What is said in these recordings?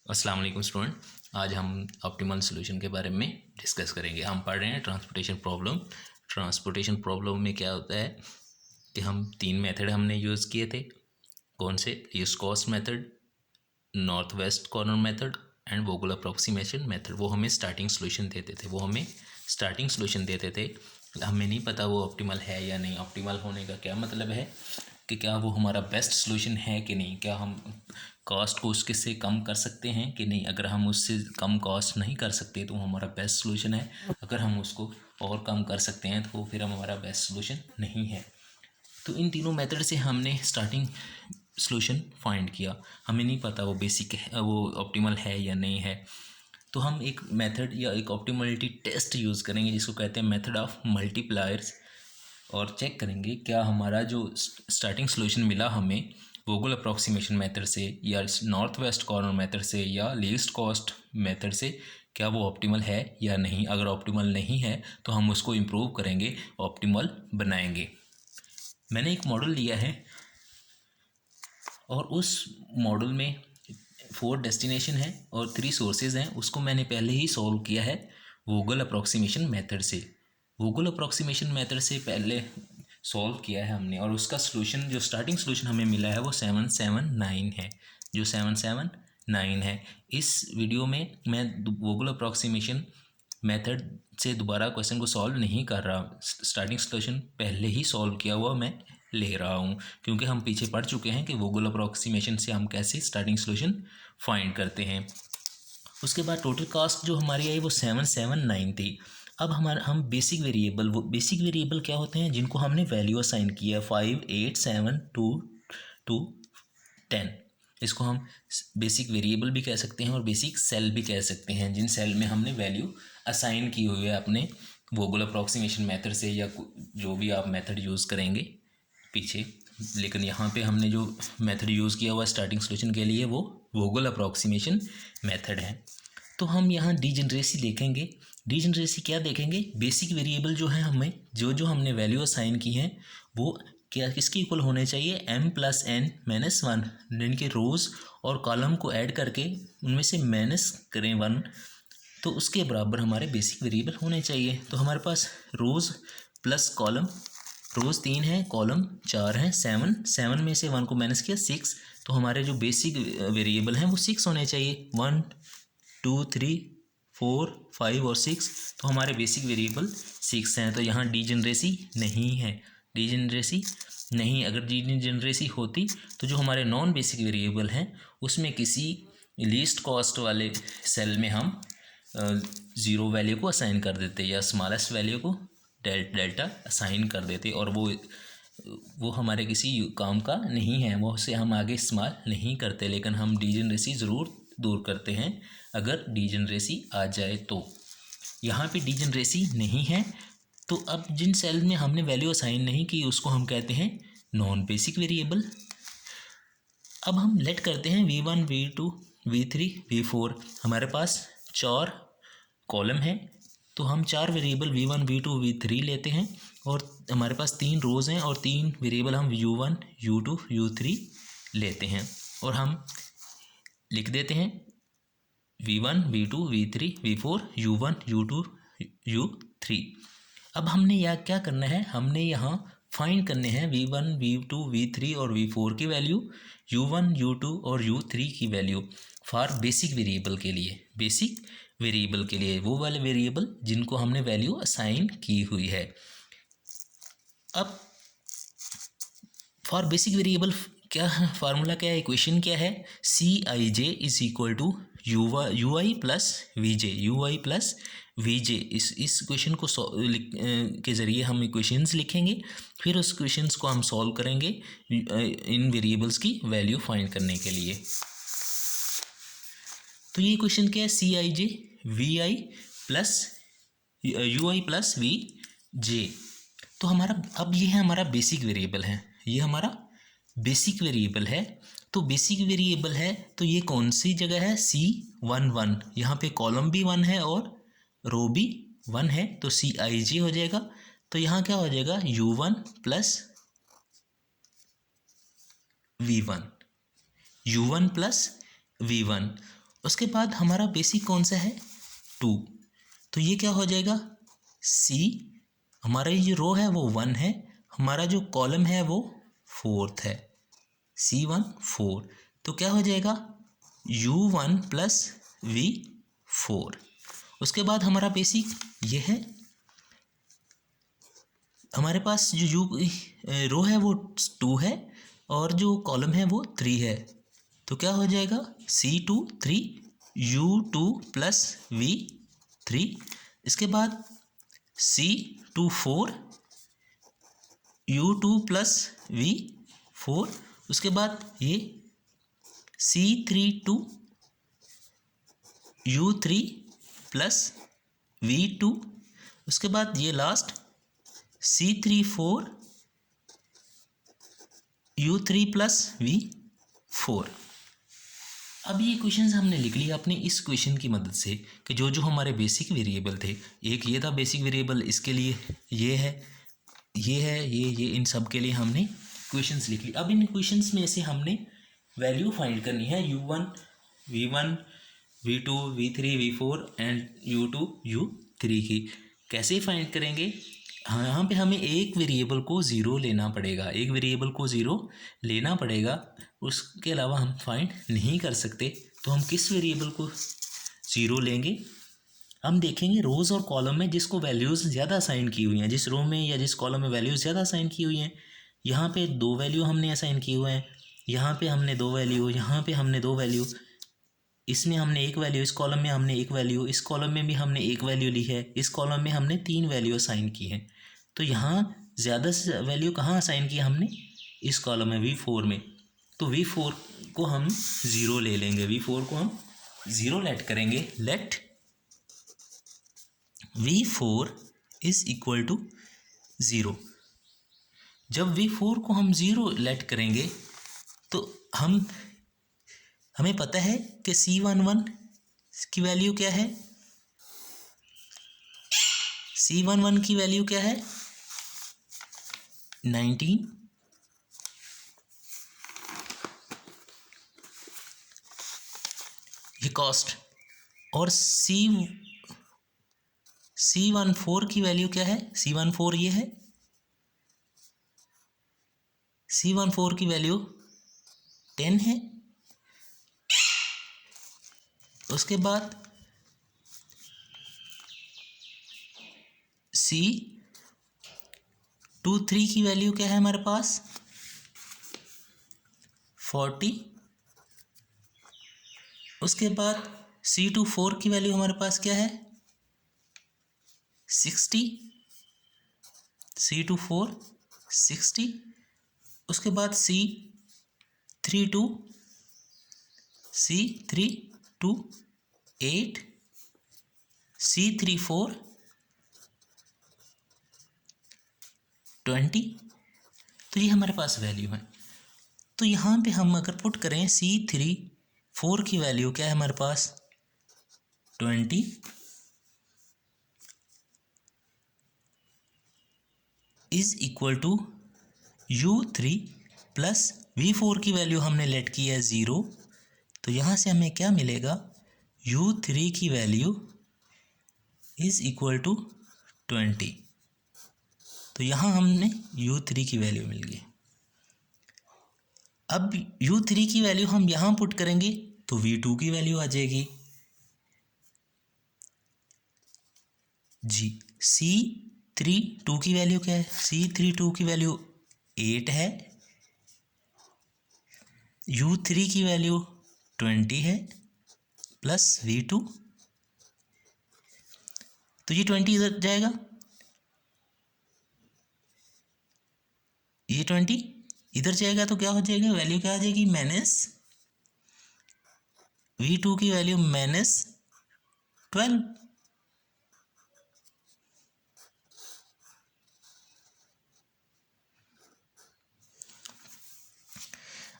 अस्सलाम वालेकुम स्टूडेंट। आज हम ऑप्टिमल सॉल्यूशन के बारे में डिस्कस करेंगे। हम पढ़ रहे हैं ट्रांसपोर्टेशन प्रॉब्लम। ट्रांसपोर्टेशन प्रॉब्लम में क्या होता है कि हम तीन मेथड हमने यूज़ किए थे। कौन से? Least cost method, north west corner method and Vogel approximation method. वो हमें स्टार्टिंग सॉल्यूशन देते थे। हमें नहीं पता वो ऑप्टिमल है या नहीं। ऑप्टिमल होने का क्या मतलब है कि क्या वो हमारा बेस्ट सॉल्यूशन है कि नहीं, क्या हम कॉस्ट को उसके से कम कर सकते हैं कि नहीं। अगर हम उससे कम कॉस्ट नहीं कर सकते तो हमारा बेस्ट सॉल्यूशन है। अगर हम उसको और कम कर सकते हैं तो फिर हमारा बेस्ट सॉल्यूशन नहीं है। तो इन तीनों मेथड से हमने स्टार्टिंग सॉल्यूशन फाइंड किया। हमें नहीं पता वो बेसिक है, वो ऑप्टिमल है या नहीं है। तो हम एक मेथड या एक ऑप्टिमलिटी टेस्ट यूज़ करेंगे जिसको कहते हैं मेथड ऑफ मल्टीप्लायर्स, और चेक करेंगे क्या हमारा जो स्टार्टिंग सॉल्यूशन मिला हमें वोगल अप्रॉक्सीमेशन मेथड से या नॉर्थ वेस्ट कॉर्नर मेथड से या लीस्ट कॉस्ट मेथड से, क्या वो ऑप्टिमल है या नहीं। अगर ऑप्टिमल नहीं है तो हम उसको इम्प्रूव करेंगे, ऑप्टिमल बनाएंगे। मैंने एक मॉडल लिया है और उस मॉडल में 4 डेस्टिनेशन है और 3 सोर्सेज हैं। उसको मैंने पहले ही सॉल्व किया है वोगल अप्रॉक्सीमेशन मेथड से। वोगल अप्रॉक्सीमेशन मेथड से पहले सॉल्व किया है हमने, और उसका सॉल्यूशन जो स्टार्टिंग सॉल्यूशन हमें मिला है वो 779 है। जो 779 है। इस वीडियो में मैं वोगल अप्रॉक्सीमेशन मेथड से दोबारा क्वेश्चन को सॉल्व नहीं कर रहा। स्टार्टिंग सॉल्यूशन पहले ही सॉल्व किया हुआ मैं ले रहा हूँ, क्योंकि हम पीछे पढ़ चुके हैं कि वोगल अप्रॉक्सीमेशन से हम कैसे स्टार्टिंग सॉल्यूशन फाइंड करते हैं। उसके बाद टोटल कास्ट जो हमारी आई वो 779 थी। अब हम बेसिक वेरिएबल, वो बेसिक वेरिएबल क्या होते हैं जिनको हमने वैल्यू असाइन किया है 5, 8, 7, 2, 2, 10। इसको हम बेसिक वेरिएबल भी कह सकते हैं और बेसिक सेल भी कह सकते हैं, जिन सेल में हमने वैल्यू असाइन की हुई है अपने वोगल अप्रॉक्सीमेशन मेथड से या जो भी आप मेथड यूज़ करेंगे पीछे। लेकिन यहाँ पे हमने जो मेथड यूज़ किया हुआ स्टार्टिंग सॉल्यूशन के लिए वो वोगल अप्रॉक्सीमेशन मेथड है। तो हम यहाँ डीजनरेसी देखेंगे। डीजनरेसी क्या देखेंगे? बेसिक वेरिएबल जो है हमें जो हमने वैल्यू असाइन की हैं वो क्या किसके इक्वल होने चाहिए? m+n-1। इनके रोज़ और कॉलम को ऐड करके उनमें से माइनस करें 1, तो उसके बराबर हमारे बेसिक वेरिएबल होने चाहिए। तो हमारे पास रोज़ प्लस कॉलम, रोज़ 3 है, कॉलम 4 है, 7 में से 1 को माइनस किया 6, तो हमारे जो बेसिक वेरिएबल हैं वो 6 होने चाहिए। 1, 2, 3, 4, 5 और 6, तो हमारे बेसिक वेरिएबल 6 हैं। तो यहाँ डीजनरेसी नहीं है। डीजनरेसी नहीं, अगर डीजनरेसी होती तो जो हमारे नॉन बेसिक वेरिएबल हैं उसमें किसी लीस्ट कॉस्ट वाले सेल में हम 0 वैल्यू को असाइन कर देते या स्मॉलेस्ट वैल्यू को डेल्टा असाइन कर देते, और वो हमारे किसी काम का नहीं है, वो उसे हम आगे इस्तेमाल नहीं करते। लेकिन हम डीजनरेसी ज़रूर दूर करते हैं अगर डीजनरेसी आ जाए तो। यहाँ पे डीजनरेसी नहीं है, तो अब जिन सेल में हमने वैल्यू असाइन नहीं की उसको हम कहते हैं नॉन बेसिक वेरिएबल। अब हम लेट करते हैं v1, v2, v3, v4। हमारे पास 4 कॉलम है, तो हम 4 वेरिएबल v1, v2, v3 लेते हैं, और हमारे पास 3 रोज़ हैं और 3 वेरिएबल हम u1, u2, u3 लेते हैं, और हम लिख देते हैं v1, v2, v3, v4, u1, u2, u3। अब हमने यहाँ क्या करना है? हमने यहाँ फाइंड करने हैं v1, v2, v3 और v4 की वैल्यू, u1, u2 और u3 की वैल्यू फॉर बेसिक वेरिएबल के लिए। बेसिक वेरिएबल के लिए वो वाले वेरिएबल जिनको हमने वैल्यू असाइन की हुई है। अब फॉर बेसिक वेरिएबल क्या है फार्मूला, क्या है, इक्वेशन क्या है? Cij is equal to ui plus V J, ui plus V J. इस इक्वेशन को के ज़रिए हम इक्वेशंस लिखेंगे, फिर उस इक्वेशंस को हम सॉल्व करेंगे इन वेरिएबल्स की वैल्यू फाइंड करने के लिए। तो ये इक्वेशन क्या है? Cij vi plus ui plus V J. तो हमारा अब ये है हमारा बेसिक वेरिएबल है, ये हमारा बेसिक वेरिएबल है। तो बेसिक वेरिएबल है तो ये कौन सी जगह है? C11। यहाँ पे कॉलम भी 1 है और रो भी 1 है, तो Cij हो जाएगा। तो यहाँ क्या हो जाएगा? u1 plus v1, u1 plus v1। उसके बाद हमारा बेसिक कौन सा है, 2, तो ये क्या हो जाएगा, C, हमारा ये जो रो है वो 1 है, हमारा जो कॉलम है वो 4th है, C1 4, तो क्या हो जाएगा U1 प्लस V4। उसके बाद हमारा बेसिक ये है, हमारे पास जो रो है वो 2 है और जो कॉलम है वो 3 है, तो क्या हो जाएगा C2 3, U2 प्लस V3। इसके बाद C2 4, U2 प्लस V4। उसके बाद ये C3 2, U3 प्लस V2। उसके बाद ये last C3 4, U3 plus V4। अब ये क्वेश्चंस हमने लिख लिया अपने इस क्वेश्चन की मदद से कि जो जो हमारे बेसिक वेरिएबल थे, एक ये था बेसिक वेरिएबल, इसके लिए ये है, ये है, ये इन सब के लिए हमने क्वेश्चंस लिख ली। अब इन क्वेश्चंस में से हमने वैल्यू फाइंड करनी है U1 V1 V2 V3 V4 and U2 U3 की। कैसे फाइंड करेंगे, हाँ यहाँ पे हमें एक वेरिएबल को ज़ीरो लेना पड़ेगा, एक वेरिएबल को ज़ीरो लेना पड़ेगा, उसके अलावा हम फाइंड नहीं कर सकते। तो हम किस वेरिएबल को ज़ीरो लेंगे, हम देखेंगे रोज़ और कॉलम में जिसको वैल्यूज़ ज़्यादा असाइन की हुई हैं, जिस रो में या जिस कॉलम में वैल्यूज़ ज़्यादा असाइन की हुई हैं। यहाँ पे 2 वैल्यू हमने असाइन किए हुए हैं, यहाँ पे हमने 2 वैल्यू, यहाँ पे हमने 2 वैल्यू, इसमें हमने 1 वैल्यू, इस कॉलम में हमने 1 वैल्यू, इस कॉलम में भी हमने 1 वैल्यू ली है, इस कॉलम में हमने 3 वैल्यू असाइन की हैं। तो यहाँ ज़्यादा से वैल्यू कहाँ असाइन की हमने, इस कॉलम में V4 में। तो V4 को हम ज़ीरो ले लेंगे, V4 को हम ज़ीरो लेट करेंगे। Let V4 is equal to zero. जब V4 को हम ज़ीरो लेट करेंगे तो हमें पता है कि C11 की वैल्यू क्या है, C11 की वैल्यू क्या है 19, ये कॉस्ट, और C14 की वैल्यू क्या है, C14 ये है, C14 की वैल्यू 10 है। उसके बाद C23 की वैल्यू क्या है हमारे पास 40। उसके बाद C24 की वैल्यू हमारे पास क्या है 60, C24 60। उसके बाद C32 8, C34 20। तो ये हमारे पास वैल्यू है। तो यहाँ पे हम अगर पुट करें C34 की वैल्यू क्या है हमारे पास 20, is equal to U3 plus V4 की वैल्यू हमने लेट की है 0। तो यहाँ से हमें क्या मिलेगा U3 की वैल्यू इज इक्वल टू 20। तो यहाँ हमने U3 की वैल्यू मिल गई। अब U3 की वैल्यू हम यहाँ पुट करेंगे तो V2 की वैल्यू आ जाएगी जी। C32 की वैल्यू क्या है, C32 की वैल्यू 8 है, U3 की वैल्यू 20 है प्लस V2। तो ये 20 इधर जाएगा, ये 20 इधर जाएगा, तो क्या हो जाएगा वैल्यू क्या आ जाएगी माइनस V2 की वैल्यू -12।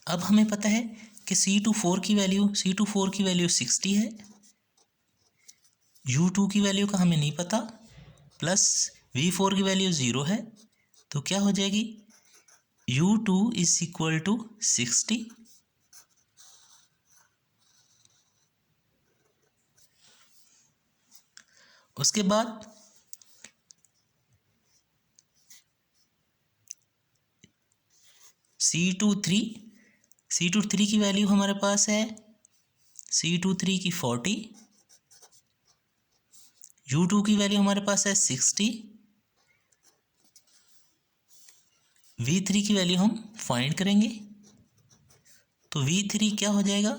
अब हमें पता है कि C24 की वैल्यू 60 है, U2 की वैल्यू का हमें नहीं पता, प्लस V4 की वैल्यू 0 है। तो क्या हो जाएगी U2 इज इक्वल टू 60 उसके बाद C23 की वैल्यू हमारे पास है C23 की 40, U2 की वैल्यू हमारे पास है 60, V3 की वैल्यू हम फाइंड करेंगे। तो V3 क्या हो जाएगा,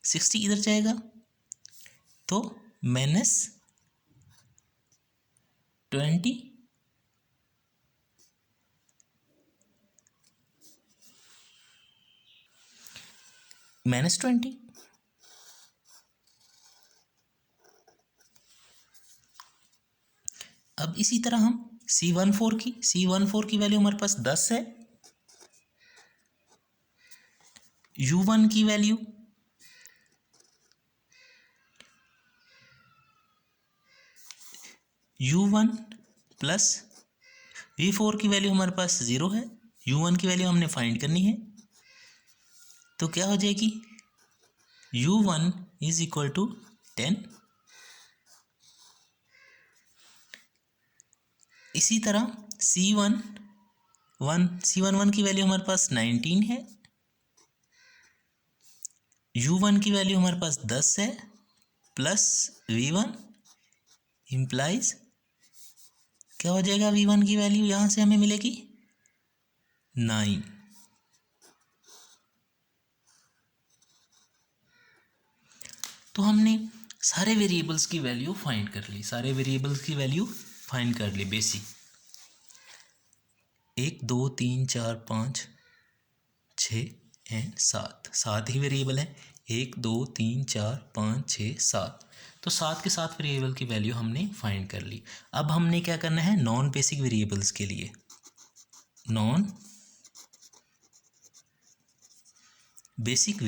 60 इधर जाएगा तो -20, -20। अब इसी तरह हम C14 की वैल्यू हमारे पास 10 है, U1 की वैल्यू U1 प्लस V4 की वैल्यू हमारे पास 0 है, U1 की वैल्यू हमने फाइंड करनी है। तो क्या हो जाएगी, U1 इज इक्वल टू 10। इसी तरह C11 की वैल्यू हमारे पास 19 है, U1 की वैल्यू हमारे पास 10 है, प्लस V1 इम्प्लाइज क्या हो जाएगा, V1 की वैल्यू यहाँ से हमें मिलेगी 9। तो हमने सारे वेरिएबल्स की वैल्यू फाइंड कर ली, बेसिक 1 2 3 4 5 6 एंड 7 ही वेरिएबल है, 1 2 3 4 5 6 7। तो 7 के 7 वेरिएबल की वैल्यू हमने फाइंड कर ली। अब हमने क्या करना है, नॉन बेसिक वेरिएबल्स के लिए नॉन बेसिक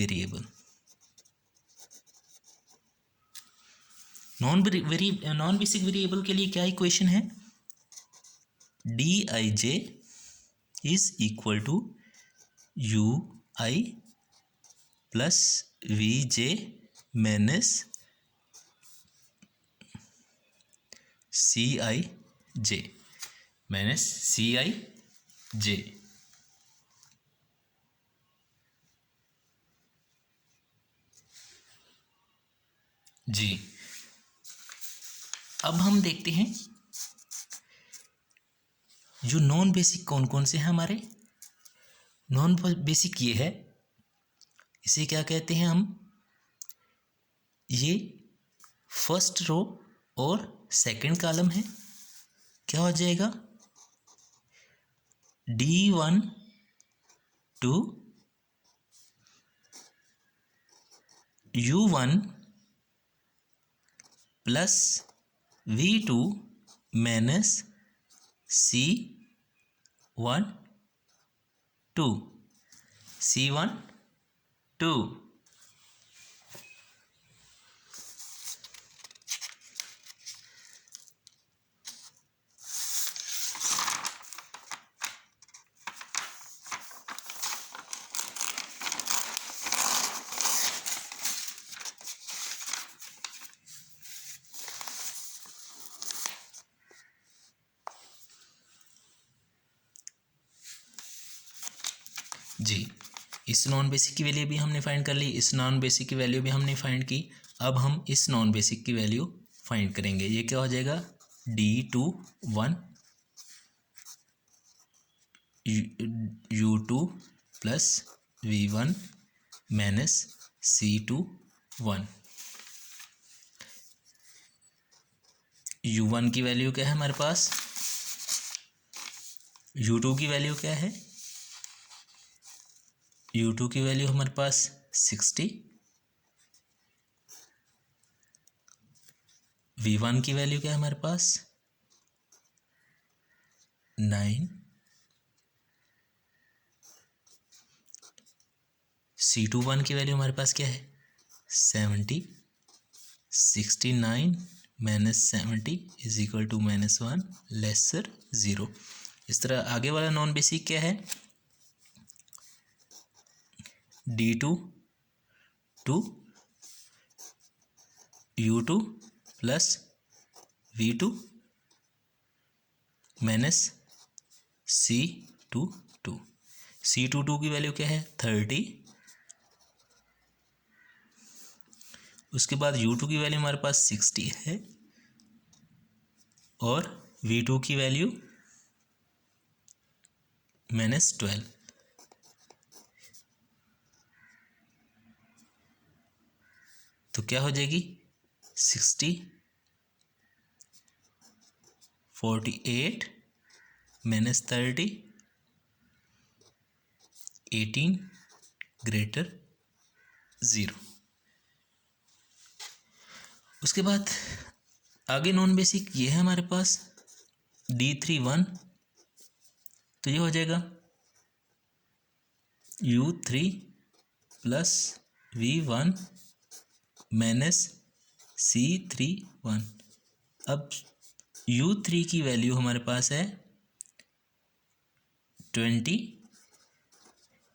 वेरिएबल के लिए क्या इक्वेशन है, Dij is equal to UI plus VJ minus CIJ। जी, अब हम देखते हैं जो नॉन बेसिक कौन कौन से हैं हमारे। नॉन बेसिक ये है, इसे क्या कहते हैं हम, ये फर्स्ट रो और सेकंड कॉलम है। क्या हो जाएगा, D1 to U1 plus V2 minus C1 2 जी। इस नॉन बेसिक की वैल्यू भी हमने फाइंड कर ली, इस नॉन बेसिक की वैल्यू भी हमने फाइंड की। अब हम इस नॉन बेसिक की वैल्यू फाइंड करेंगे। ये क्या हो जाएगा, D21 U2 plus V1 minus C21। U1 की वैल्यू क्या है हमारे पास, U2 की वैल्यू क्या है, U2 की वैल्यू हमारे पास 60, V1 की वैल्यू क्या है हमारे पास 9, C21 की वैल्यू हमारे पास क्या है 70, 69 minus 70 is equal to -1 lesser 0। इस तरह आगे वाला नॉन बेसिक क्या है, D2 to U2 plus V2 minus C22। C22 की वैल्यू क्या है 30। उसके बाद U2 की वैल्यू हमारे पास 60 है और V2 की वैल्यू -12। तो क्या हो जाएगी 60 48 -30 18 ग्रेटर 0। उसके बाद आगे नॉन बेसिक ये है हमारे पास D3 1। तो ये हो जाएगा U3 plus V1 minus C3 1। अब U3 की वैल्यू हमारे पास है 20।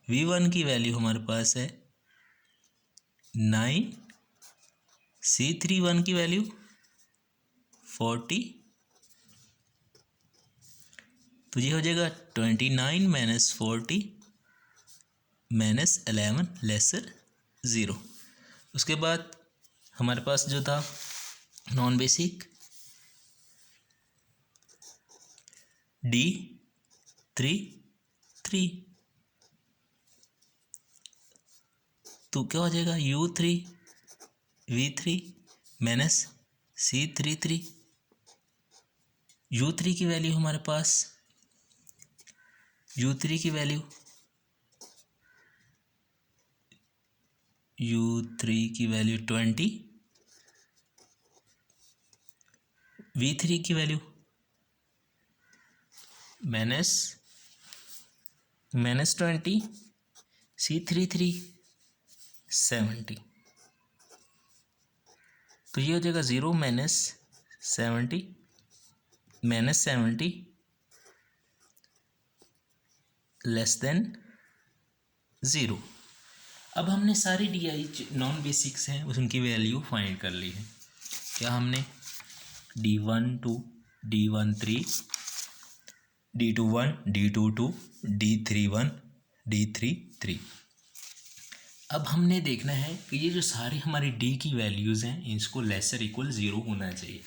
V1 की वैल्यू हमारे पास है 9। C3 1 की वैल्यू 40। तो ये हो जाएगा 29 माइनस 40 माइनस 11 लेसर 0। उसके बाद हमारे पास जो था नॉन बेसिक D3 3। तो क्या हो जाएगा U3 V3 minus C3 3। U3 की वैल्यू हमारे पास U3 की वैल्यू U3 की वैल्यू 20। V3 की वैल्यू -20 C3 3 70। तो ये हो जाएगा 0 -70 -70 लेस देन 0। अब हमने सारी DI नॉन बेसिक्स हैं उनकी वैल्यू फाइंड कर ली है। क्या हमने D12 D13 D21 D22 D31 D33। अब हमने देखना है कि ये जो सारी हमारी D की वैल्यूज़ हैं इसको लेसर इक्वल ज़ीरो होना चाहिए।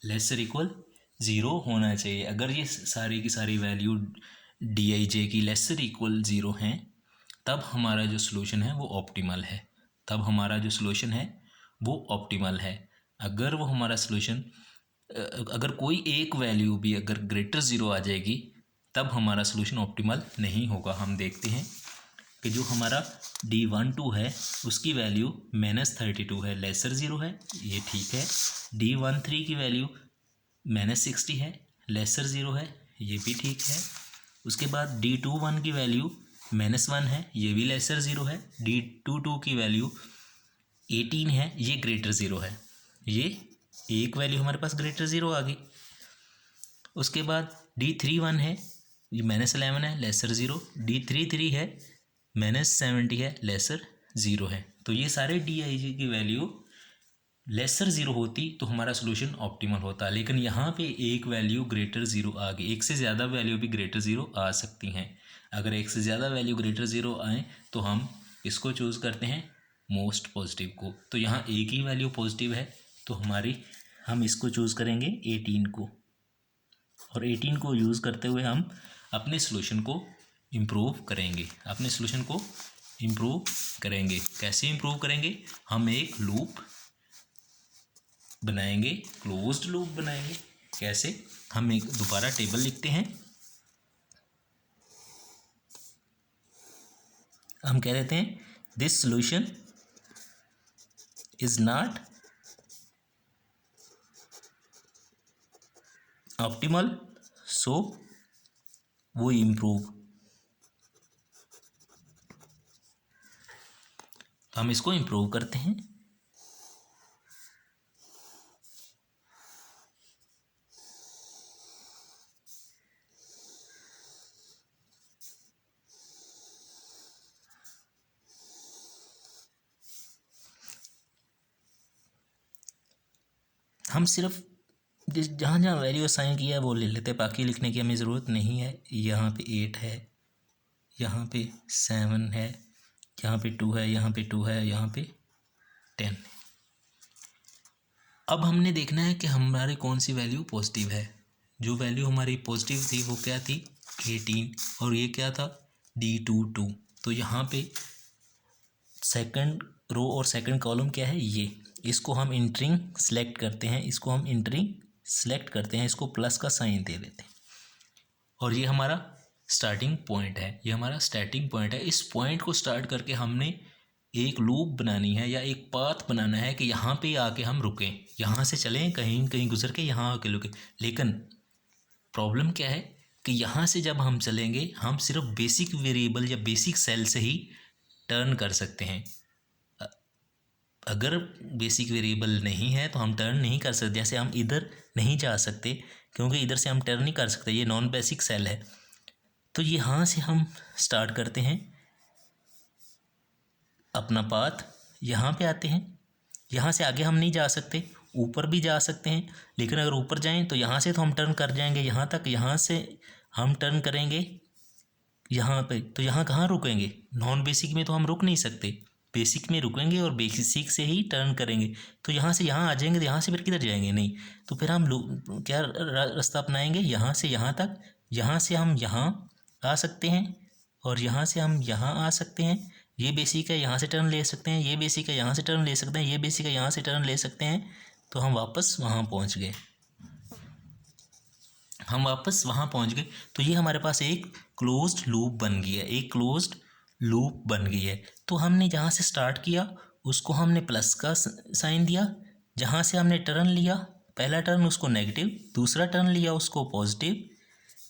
लेसर इक्वल ज़ीरो होना चाहिए। अगर ये सारी की सारी वैल्यू DIJ की लेसर इक्वल ज़ीरो हैं तब हमारा जो सॉल्यूशन है वो ऑप्टिमल है। तब हमारा जो सॉल्यूशन है वो ऑप्टिमल है। अगर वो हमारा सॉल्यूशन अगर कोई एक वैल्यू भी अगर ग्रेटर ज़ीरो आ जाएगी तब हमारा सॉल्यूशन ऑप्टिमल नहीं होगा। हम देखते हैं कि जो हमारा D12 है उसकी वैल्यू -32 है, लेसर ज़ीरो है, ये ठीक है। D13 की वैल्यू -60 है, लेसर ज़ीरो है, ये भी ठीक है। उसके बाद D21 की वैल्यू -1 है, ये भी लेसर ज़ीरो है। D22 की वैल्यू 18 है, ये ग्रेटर ज़ीरो है। ये एक वैल्यू हमारे पास ग्रेटर ज़ीरो आ गई। उसके बाद D31 है, ये -11 है, लेसर ज़ीरो। D33 है, -70 है, लेसर ज़ीरो है। तो ये सारे DIJ की वैल्यू लेसर ज़ीरो होती तो हमारा सोल्यूशन ऑप्टिमल होता। लेकिन यहाँ पे एक वैल्यू ग्रेटर ज़ीरो आ गई। एक से ज़्यादा वैल्यू भी ग्रेटर ज़ीरो आ सकती हैं। अगर एक से ज़्यादा वैल्यू ग्रेटर ज़ीरो आए तो हम इसको चूज़ करते हैं मोस्ट पॉजिटिव को। तो यहाँ एक ही वैल्यू पॉजिटिव है तो हम इसको चूज़ करेंगे 18 को। और 18 को यूज़ करते हुए हम अपने सॉल्यूशन को इम्प्रूव करेंगे। अपने सॉल्यूशन को इम्प्रूव करेंगे। कैसे इम्प्रूव करेंगे? हम एक लूप बनाएंगे, क्लोज्ड लूप बनाएंगे। कैसे? हम एक दोबारा टेबल लिखते हैं। हम कह देते हैं this solution is not optimal so वो इम्प्रूव। हम इसको इम्प्रूव करते हैं। हम सिर्फ जिस जहाँ जहाँ वैल्यू असाइन किया है वो ले लेते हैं, बाकी लिखने की हमें ज़रूरत नहीं है। यहाँ पे 8 है, यहाँ पे 7 है, यहाँ पे 2 है, यहाँ पे 2 है, यहाँ पे 10 है। अब हमने देखना है कि हमारी कौन सी वैल्यू पॉजिटिव है। जो वैल्यू हमारी पॉजिटिव थी वो क्या थी, 18, और ये क्या था, D22। तो यहाँ पे सेकंड रो और सेकंड कॉलम क्या है, ये, इसको हम इंटरिंग सेलेक्ट करते हैं, इसको हम इंटरिंग सेलेक्ट करते हैं, इसको प्लस का साइन दे देते हैं, और ये हमारा स्टार्टिंग पॉइंट है, ये हमारा स्टार्टिंग पॉइंट है। इस पॉइंट को स्टार्ट करके हमने एक लूप बनानी है या एक पाथ बनाना है कि यहाँ पे आके हम रुकें, यहाँ से चलें कहीं कहीं गुजर के यहाँ आके रुकें। लेकिन प्रॉब्लम क्या है कि यहाँ से जब हम चलेंगे हम सिर्फ बेसिक वेरिएबल या बेसिक सेल से ही टर्न कर सकते हैं। अगर बेसिक वेरिएबल नहीं है तो हम टर्न नहीं कर सकते। जैसे हम इधर नहीं जा सकते क्योंकि इधर से हम टर्न नहीं कर सकते, ये नॉन बेसिक सेल है। तो यहाँ से हम स्टार्ट करते हैं अपना पाथ, यहाँ पे आते हैं, यहाँ से आगे हम नहीं जा सकते, ऊपर भी जा सकते हैं, लेकिन अगर ऊपर जाएं तो यहाँ से तो हम टर्न कर जाएंगे यहाँ तक, यहाँ से हम टर्न करेंगे यहाँ पे, तो यहाँ कहाँ रुकेंगे, नॉन बेसिक में तो हम रुक नहीं सकते, बेसिक में रुकेंगे और बेसिक से ही टर्न करेंगे। तो यहाँ से यहाँ आ जाएंगे, तो यहाँ से फिर किधर जाएंगे, नहीं, तो फिर हम क्या रास्ता अपनाएंगे, यहाँ से यहाँ तक, यहाँ से हम यहाँ आ सकते हैं और यहाँ से हम यहाँ आ सकते हैं। ये बेसिक है, यहाँ से टर्न ले सकते हैं, ये बेसिक है, यहाँ से टर्न ले सकते हैं, ये बेसिक है, यहाँ से टर्न ले सकते हैं। तो हम वापस वहाँ पहुँच गए, हम वापस वहाँ पहुँच गए। तो ये हमारे पास एक क्लोज्ड लूप बन गई है, एक क्लोज्ड लूप बन गई है। तो हमने जहाँ से स्टार्ट किया उसको हमने प्लस का साइन दिया, जहाँ से हमने टर्न लिया पहला टर्न उसको नेगेटिव, दूसरा टर्न लिया उसको पॉजिटिव,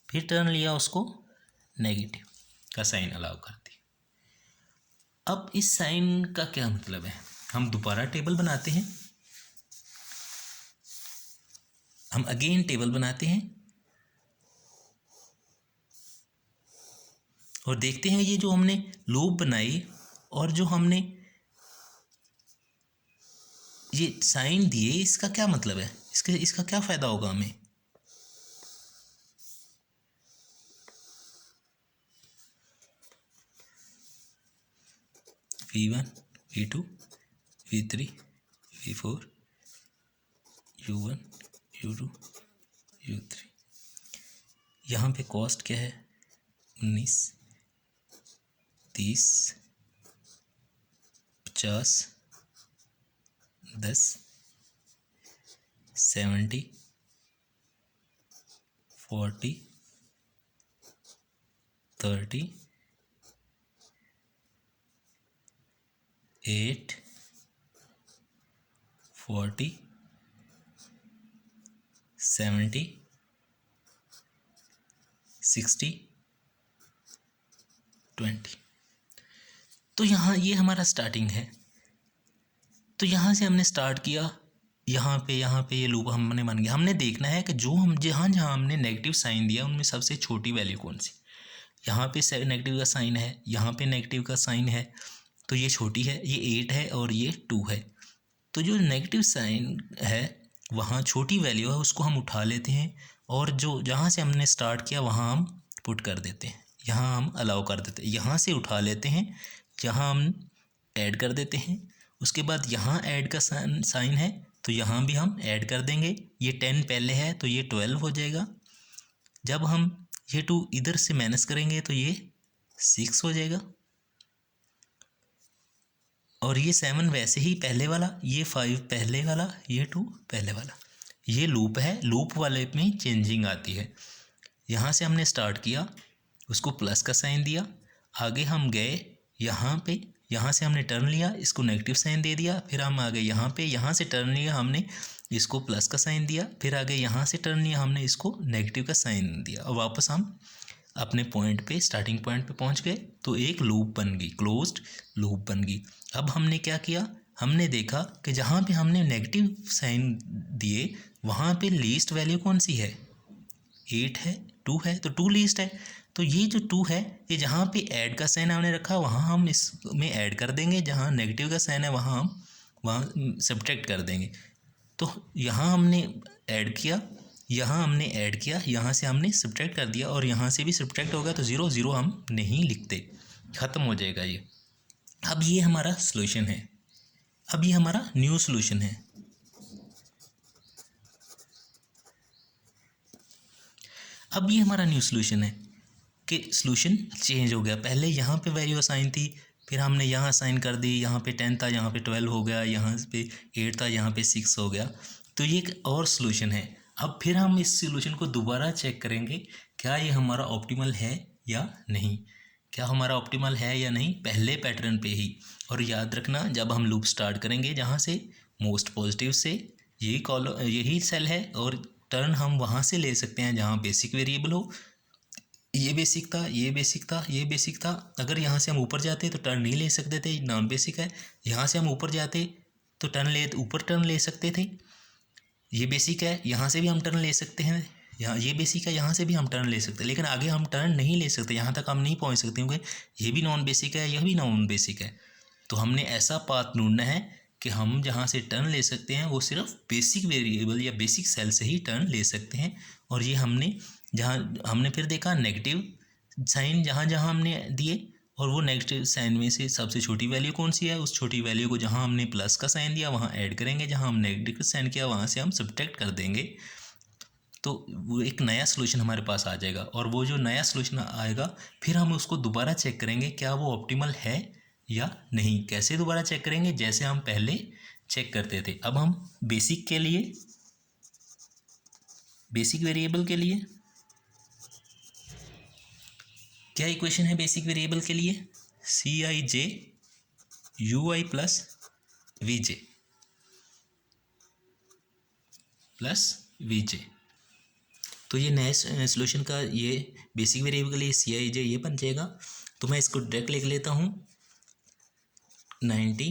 फिर टर्न लिया उसको नेगेटिव का साइन अलाउ कर दिया। अब इस साइन का क्या मतलब है, हम दोबारा टेबल बनाते हैं, हम अगेन टेबल बनाते हैं और देखते हैं ये जो हमने लूप बनाई और जो हमने ये साइन दिए इसका क्या मतलब है, इसका क्या फ़ायदा होगा हमें। V1 V2 V3 V4 U1 U2 U3। यहाँ पे कॉस्ट क्या है, 19 30 50 10 70 40 30 8 40 70 60 20। तो यहाँ ये हमारा स्टार्टिंग है। तो यहाँ से हमने स्टार्ट किया, यहाँ पे ये लूप हमने बन गया। हमने देखना है कि जो हम जहाँ जहाँ हमने नेगेटिव साइन दिया उनमें सबसे छोटी वैल्यू कौन सी। यहाँ पे नेगेटिव का साइन है, यहाँ पे नेगेटिव का साइन है, तो ये छोटी है, ये 8 है और ये 2 है। तो जो नेगेटिव साइन है वहाँ छोटी वैल्यू है उसको हम उठा लेते हैं और जो जहाँ से हमने स्टार्ट किया वहाँ हम पुट कर देते हैं, यहाँ हम अलाउ कर देते हैं। यहाँ से उठा लेते हैं, यहाँ हम ऐड कर देते हैं। उसके बाद यहाँ ऐड का साइन है तो यहाँ भी हम ऐड कर देंगे। ये 10 पहले है तो ये 12 हो जाएगा। जब हम ये 2 इधर से माइनस करेंगे तो ये 6 हो जाएगा और ये 7 वैसे ही पहले वाला, ये 5 पहले वाला, ये 2 पहले वाला। ये लूप है, लूप वाले में चेंजिंग आती है। यहाँ से हमने स्टार्ट किया, उसको प्लस का साइन दिया, आगे हम गए यहाँ पे, यहाँ से हमने टर्न लिया, इसको नेगेटिव साइन दे दिया, फिर हम आ गए यहाँ पे, यहाँ से टर्न लिया हमने, इसको प्लस का साइन दिया, फिर आगे यहाँ से टर्न लिया हमने, इसको नेगेटिव का साइन दिया और वापस हम अपने पॉइंट पे, स्टार्टिंग पॉइंट पे पहुँच गए। तो एक लूप बन गई, क्लोज्ड लूप बन गई। अब हमने क्या किया, हमने देखा कि जहाँ पे हमने नेगेटिव साइन दिए वहाँ पे लीस्ट वैल्यू कौन सी है, 8 है, 2 है, तो 2 लीस्ट है। तो ये जो 2 है ये जहाँ पे ऐड का साइन हमने रखा वहाँ हम इसमें ऐड कर देंगे, जहाँ नेगेटिव का साइन है वहाँ हम वहाँ सब्ट्रैक्ट कर देंगे। तो यहाँ हमने ऐड किया, यहाँ हमने ऐड किया, यहाँ से हमने सब्ट्रैक्ट कर दिया और यहाँ से भी सब्ट्रैक्ट हो गया, तो 0 0 हम नहीं लिखते, ख़त्म हो जाएगा ये। अब ये हमारा सॉल्यूशन है, अब ये हमारा न्यू सॉल्यूशन है। अब ये हमारा न्यू सॉल्यूशन है कि सॉल्यूशन चेंज हो गया। पहले यहाँ पे वैल्यू असाइन थी, फिर हमने यहाँ असाइन कर दी, यहाँ पे 10 था, यहाँ पे 12 हो गया, यहाँ पे 8 था, यहाँ पे 6 हो गया। तो ये एक और सॉल्यूशन है। अब फिर हम इस सॉल्यूशन को दोबारा चेक करेंगे, क्या ये हमारा ऑप्टिमल है या नहीं, क्या हमारा ऑप्टिमल है या नहीं, पहले पैटर्न पे ही। और याद रखना, जब हम लूप स्टार्ट करेंगे जहाँ से मोस्ट पॉजिटिव से, यही कॉलम यही सेल है, और टर्न हम वहाँ से ले सकते हैं जहाँ बेसिक वेरिएबल हो। ये बेसिक था, ये बेसिक था, ये बेसिक था। अगर यहाँ से हम ऊपर जाते तो टर्न नहीं ले सकते थे, नॉन बेसिक है। यहाँ से हम ऊपर जाते तो ऊपर टर्न ले सकते थे, ये बेसिक है। यहाँ से भी हम टर्न ले सकते हैं, यहाँ ये बेसिक है, यहाँ से भी हम टर्न ले सकते हैं। लेकिन आगे हम टर्न नहीं ले सकते, यहाँ तक हम नहीं पहुँच सकते, क्योंकि ये भी नॉन बेसिक है, यह भी नॉन बेसिक है। तो हमने ऐसा पाथ ढूंढना है कि हम जहाँ से टर्न ले सकते हैं वो सिर्फ बेसिक वेरिएबल या बेसिक सेल से ही टर्न ले सकते हैं। और ये हमने फिर देखा नेगेटिव साइन जहाँ जहाँ हमने दिए, और वो नेगेटिव साइन में से सबसे छोटी वैल्यू कौन सी है, उस छोटी वैल्यू को जहाँ हमने प्लस का साइन दिया वहाँ ऐड करेंगे, जहाँ हम नेगेटिव का साइन किया वहाँ से हम सब्ट्रैक्ट कर देंगे। तो वो एक नया सॉल्यूशन हमारे पास आ जाएगा। और वो जो नया सॉल्यूशन आएगा फिर हम उसको दोबारा चेक करेंगे क्या वो ऑप्टिमल है या नहीं। कैसे दोबारा चेक करेंगे, जैसे हम पहले चेक करते थे। अब हम बेसिक के लिए, बेसिक वेरिएबल के लिए क्या इक्वेशन है, बेसिक वेरिएबल के लिए Cij ui plus vj plus vj। तो ये नए सॉल्यूशन का ये बेसिक वेरिएबल के लिए Cij ये बन जाएगा। तो मैं इसको डायरेक्ट लिख लेता हूँ, 90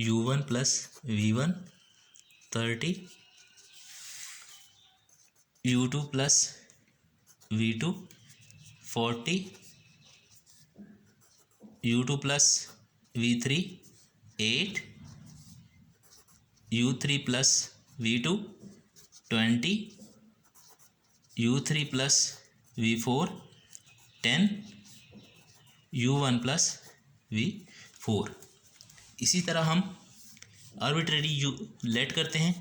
u1 plus v1 30 u2 plus v2 40 u2 plus v3 8 u3 plus v2 20 u3 plus v4 10 u1 plus v4। इसी तरह हम आर्बिट्रेरी लेट करते हैं,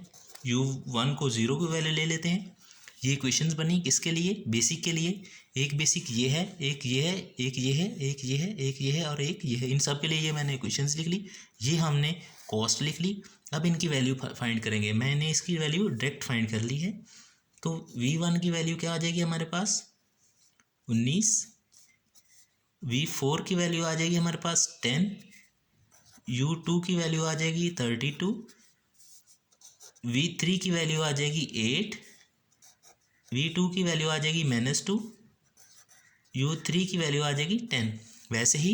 u1 को 0 की वैल्यू ले लेते हैं। ये इक्वेशंस बनी किसके लिए, बेसिक के लिए। एक बेसिक ये है, एक ये है, एक ये है, एक ये है, एक ये है और एक ये है। इन सब के लिए ये मैंने इक्वेशंस लिख ली, ये हमने कॉस्ट लिख ली। अब इनकी वैल्यू फाइंड करेंगे। मैंने इसकी वैल्यू डायरेक्ट फाइंड कर ली है। तो v1 की वैल्यू क्या आ जाएगी हमारे पास 19, v4 की वैल्यू आ जाएगी हमारे पास 10, u2 की वैल्यू आ जाएगी 32, v3 की वैल्यू आ जाएगी 8, v2 की वैल्यू आ जाएगी -2, u3 की वैल्यू आ जाएगी 10। वैसे ही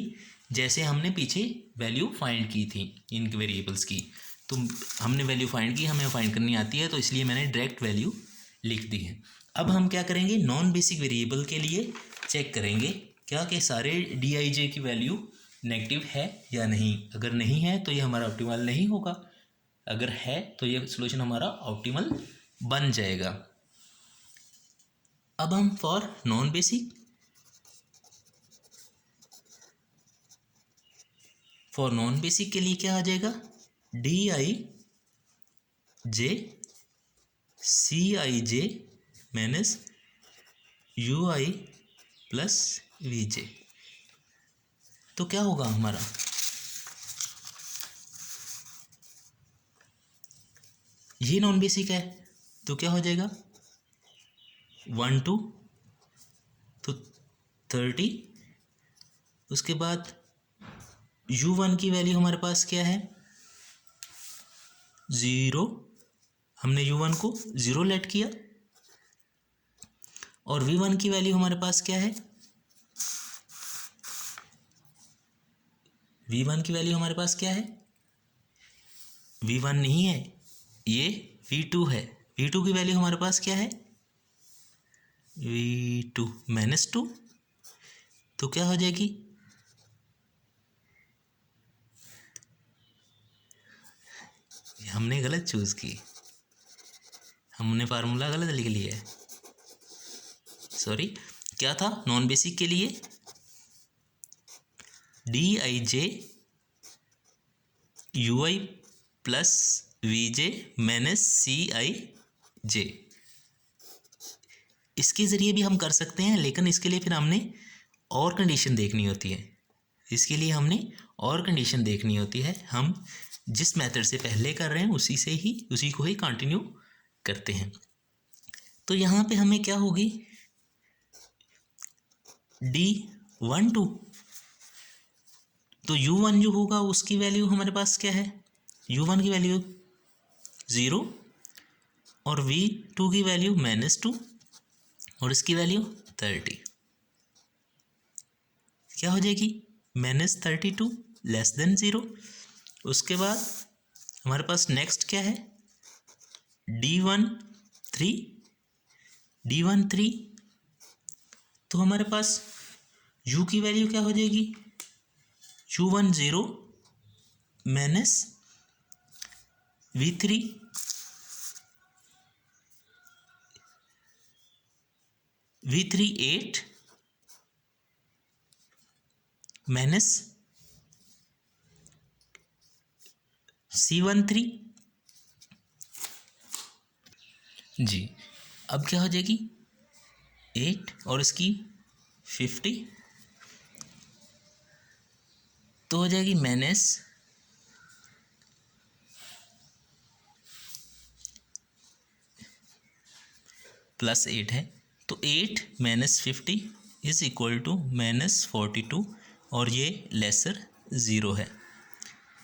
जैसे हमने पीछे वैल्यू फाइंड की थी इन वेरिएबल्स की। तो हमने वैल्यू फाइंड की, हमें फाइंड करनी आती है, तो इसलिए मैंने डायरेक्ट वैल्यू लिख दी है। अब हम क्या करेंगे, नॉन बेसिक वेरिएबल के लिए चेक करेंगे क्या कि सारे dij की वैल्यू नेगेटिव है या नहीं। अगर नहीं है तो ये हमारा ऑप्टिमल नहीं होगा, अगर है तो ये सॉल्यूशन हमारा ऑप्टिमल बन जाएगा। अब हम for non basic, for non basic के लिए क्या आ जाएगा, dij Cij minus ui plus vj। तो क्या होगा हमारा, ये नॉन बेसिक है तो क्या हो जाएगा 1 2 तो 30। उसके बाद u1 की वैल्यू हमारे पास क्या है 0, हमने u1 को 0 लेट किया। और v1 की वैल्यू हमारे पास क्या है, v1 की वैल्यू हमारे पास क्या है, v1 नहीं है, ये v2 है। v2 की वैल्यू हमारे पास क्या है v2 -2। तो क्या हो जाएगी, हमने गलत चूज की, हमने फार्मूला गलत लिख लिया है, सॉरी। क्या था नॉन बेसिक के लिए? dij ui plus vj minus cij। इसके ज़रिए भी हम कर सकते हैं, लेकिन इसके लिए फिर हमने और कंडीशन देखनी होती है। इसके लिए हमने और कंडीशन देखनी होती है। हम जिस मेथड से पहले कर रहे हैं उसी को ही कंटिन्यू करते हैं। तो यहाँ पे हमें क्या होगी, D12, तो U1 जो होगा उसकी वैल्यू हमारे पास क्या है, U1 की वैल्यू 0 और V2 की वैल्यू -2 और इसकी वैल्यू 30। क्या हो जाएगी, -32 लेस देन 0। उसके बाद हमारे पास नेक्स्ट क्या है, D13, तो हमारे पास U की वैल्यू क्या हो जाएगी, U10 minus V3 8 minus C13 जी। अब क्या हो जाएगी 8 और इसकी 50, तो हो जाएगी माइनस +8 है, तो 8 माइनस 50 इज इक्वल टू -42 और ये लेसर 0 है।